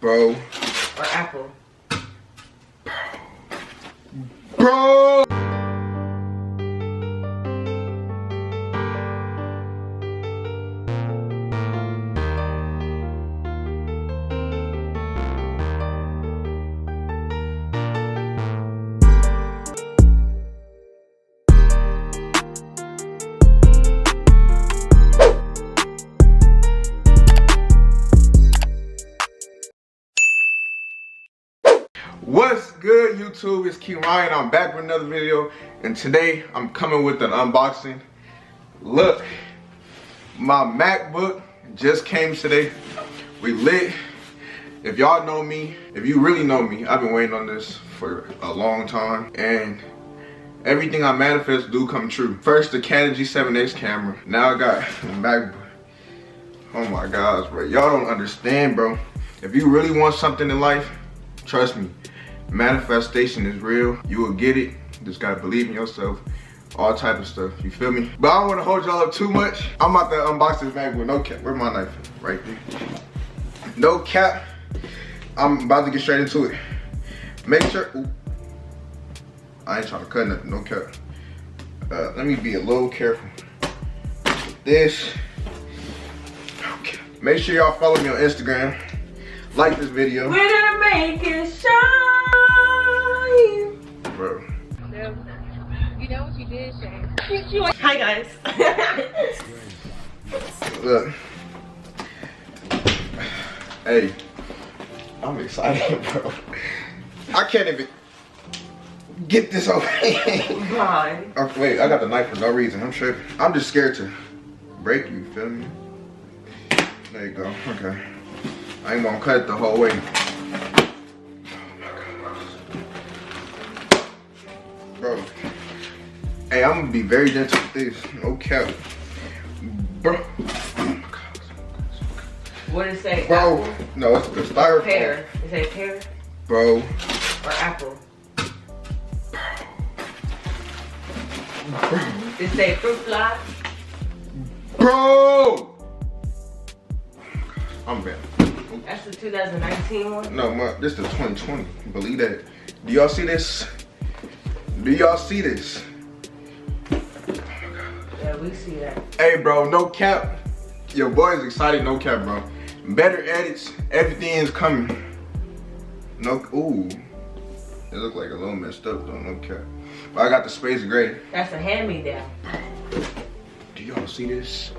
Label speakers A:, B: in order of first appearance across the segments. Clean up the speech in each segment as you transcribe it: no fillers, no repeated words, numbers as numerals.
A: Bro.
B: Or Apple.
A: Bro! What's good, YouTube? It's KINGRYAN. I'm back with another video, and today I'm coming with an unboxing. Look, my MacBook just came today. We lit. If y'all know me, if you really know me, I've been waiting on this for a long time, and everything I manifest do come true. First, the Canon G7X camera. Now I got the MacBook. Oh my gosh, bro. Y'all don't understand, bro. If you really want something in life, trust me. Manifestation is real. You will get it. Just gotta believe in yourself. All type of stuff. You feel me? But I don't want to hold y'all up too much. I'm about to unbox this MacBook. No cap. Where's my knife? Right there. No cap. I'm about to get straight into it. Make sure. Ooh. I ain't trying to cut nothing. No cap. Let me be a little careful with this. Okay. Make sure y'all follow me on Instagram. Like this video.
B: We're gonna make it shine.
A: Bro.
B: You know what you did, Shane. Hi guys.
A: Look. Hey. I'm excited, bro. I can't even get this over.
B: Why?
A: Okay, wait, I got the knife for no reason. I'm tripping. I'm just scared to break you, feel me? There you go. Okay. I ain't gonna cut it the whole way. Bro. Hey, I'm gonna be very gentle with this. No cap. Bro.
B: What did it say?
A: Bro.
B: Apple?
A: No, it's the styrofoam.
B: Pear. Is it pear?
A: Bro.
B: Or apple?
A: Bro.
B: Did it say fruit fly?
A: Bro. I'm bad.
B: That's the 2019 one?
A: No, this is the 2020. Believe that. Do y'all see this? Do y'all see this?
B: Yeah, we see that.
A: Hey, bro, no cap. Your boy is excited, no cap, bro. Better edits, everything is coming. No, ooh. It look like a little messed up though, no cap. But I got the space gray.
B: That's a hand-me-down.
A: Do y'all see this?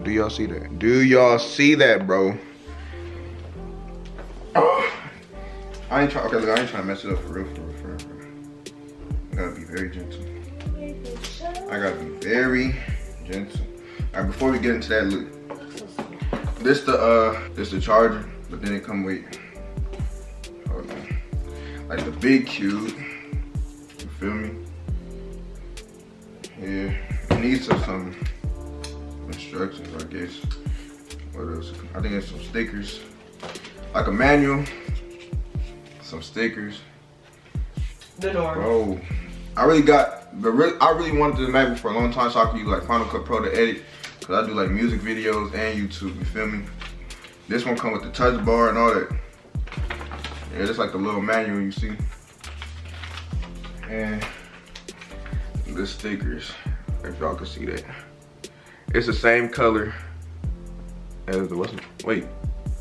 A: Do y'all see that? Do y'all see that, bro? Oh. I ain't trying. Okay, look, I ain't trying to mess it up for real. I gotta be very gentle. I gotta be very gentle. All right, before we get into that, look. This the charger, but then it come with, hold on, like the big cube. You feel me? Yeah, it needs some instructions, I guess. What else? I think it's some stickers, like a manual, some stickers.
B: The norm.
A: Bro, I really wanted the MacBook for a long time so I could use like Final Cut Pro to edit, cause I do like music videos and YouTube. You feel me? This one come with the touch bar and all that. Yeah, it's like the little manual you see, and the stickers. If y'all can see that. It's the same color as the wait.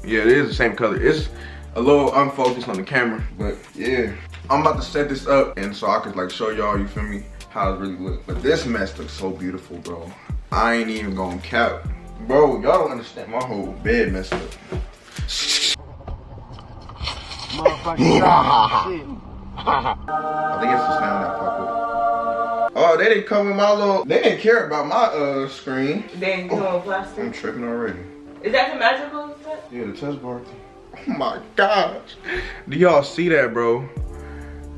A: Yeah, it is the same color. It's a little unfocused on the camera, but yeah. I'm about to set this up and so I could like show y'all, you feel me, how it really looks. But this mess looks so beautiful, bro. I ain't even gonna cap. Bro, y'all don't understand, my whole bed messed up.
C: Motherfucking shit.
A: I think it's the sound that popped up. Oh, they didn't come with my little, they didn't care about my screen.
B: They didn't come with plastic?
A: I'm tripping already.
B: Is that the magical touch?
A: Yeah, the touch bar. Oh my gosh. Do y'all see that, bro?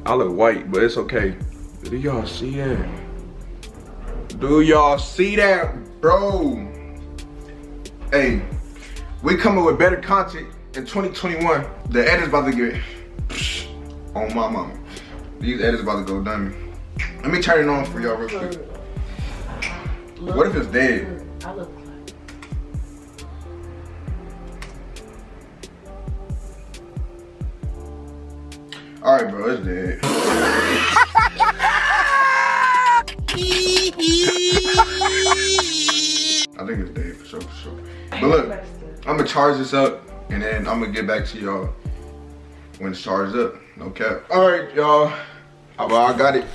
A: I look white, but it's okay. Do y'all see that? Do y'all see that, bro? Hey, we coming with better content in 2021. The edit's about to get on my mama. These edits about to go dummy. Let me turn it on for y'all real quick. What if it's dead?
B: I look
A: Alright, bro, it's dead. I think it's dead for sure, for sure. But look, I'm gonna charge this up and then I'm gonna get back to y'all when it's charged up. No cap. Alright, y'all. Well, I got it.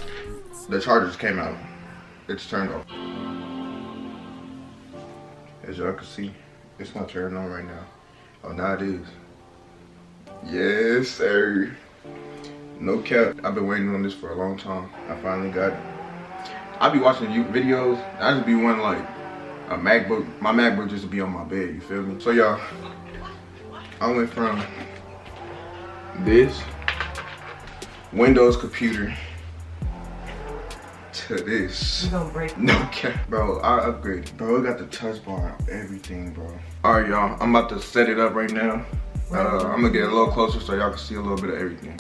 A: The charger just came out. It's turned off. As y'all can see, it's not turning on right now. Oh, now it is. Yes, sir. No cap. I've been waiting on this for a long time. I finally got it. I be watching videos. I just be wanting like a MacBook. My MacBook just to be on my bed. You feel me? So y'all, I went from this Windows computer to this.
B: You gonna break?
A: No cap, bro. I upgraded, bro. It got the touch bar, everything, bro. All right, y'all. I'm about to set it up right now. I'm gonna get a little closer so y'all can see a little bit of everything.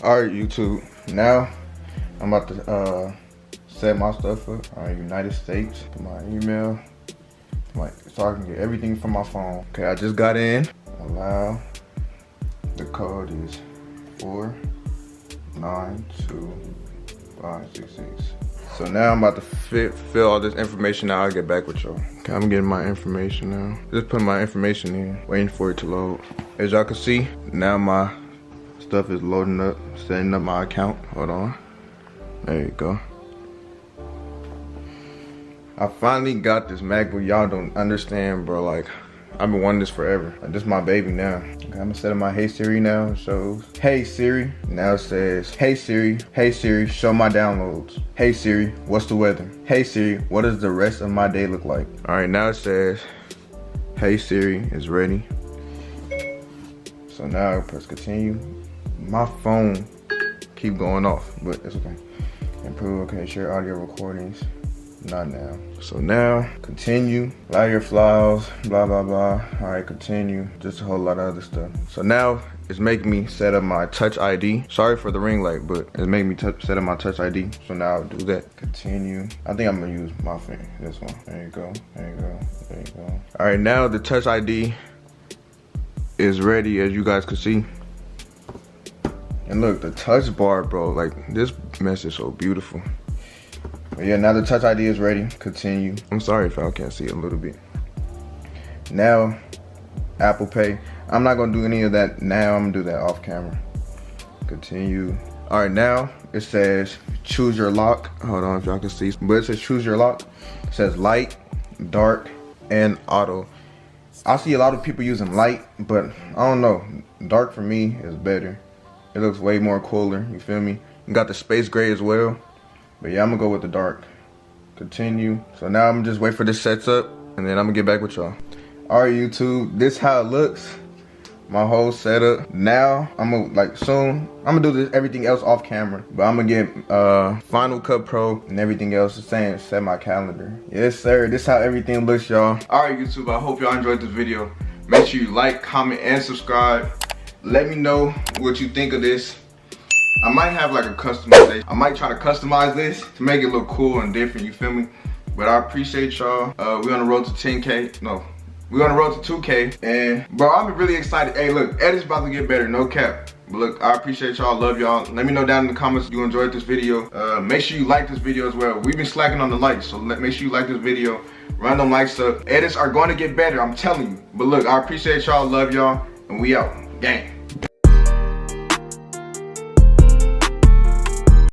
A: Alright, YouTube, now I'm about to set my stuff up. Alright, United States, my email, so I can get everything from my phone. Okay, I just got in. Allow. The code is 492566. So now I'm about to fill all this information out. I'll get back with y'all. Okay, I'm getting my information now. Just putting my information in, waiting for it to load. As y'all can see, now my stuff is loading up, setting up my account. Hold on. There you go. I finally got this MacBook. Y'all don't understand, bro. Like, I've been wanting this forever. Like, this is my baby now. Okay, I'm gonna set up my Hey Siri now. It shows Hey Siri. Now it says Hey Siri, show my downloads. Hey Siri, what's the weather? Hey Siri, what does the rest of my day look like? All right, now it says Hey Siri is ready. So now I press continue. My phone keep going off, but it's okay. Improve, okay, share audio recordings. Not now. So now, continue, allow your files, blah, blah, blah. All right, continue, just a whole lot of other stuff. So now, it's making me set up my Touch ID. Sorry for the ring light, but it's making me set up my Touch ID. So now I'll do that. Continue. I think I'm gonna use my finger, this one. There you go, there you go, there you go. All right, now the Touch ID is ready, as you guys can see. And look, the touch bar, bro, like this mess is so beautiful. But yeah, now the Touch ID is ready. Continue. I'm sorry if y'all can't see it a little bit. Now, Apple Pay. I'm not gonna do any of that now. I'm gonna do that off camera. Continue. All right, now it says choose your lock. Hold on if y'all can see, but it says choose your lock. It says light, dark, and auto. I see a lot of people using light, but I don't know. Dark for me is better. It looks way more cooler, you feel me? You got the space gray as well. But yeah, I'm gonna go with the dark. Continue. So now I'm just wait for this sets up and then I'm gonna get back with y'all. Alright, YouTube, this how it looks. My whole setup. Now, I'm gonna, like, soon, I'm gonna do this everything else off camera. But I'm gonna get Final Cut Pro and everything else. It's saying set my calendar. Yes, sir. This how everything looks, y'all. Alright, YouTube, I hope y'all enjoyed this video. Make sure you like, comment, and subscribe. Let me know what you think of this. I might have like a customization. I might try to customize this to make it look cool and different, you feel me? But I appreciate y'all. We're on the road to 10K. No, we're on the road to 2K. And bro, I'm really excited. Hey, look, edit's about to get better, no cap. But look, I appreciate y'all, love y'all. Let me know down in the comments if you enjoyed this video. Make sure you like this video as well. We've been slacking on the likes, so make sure you like this video. Run them likes up. Edits are going to get better, I'm telling you. But look, I appreciate y'all, love y'all, and we out. Gang.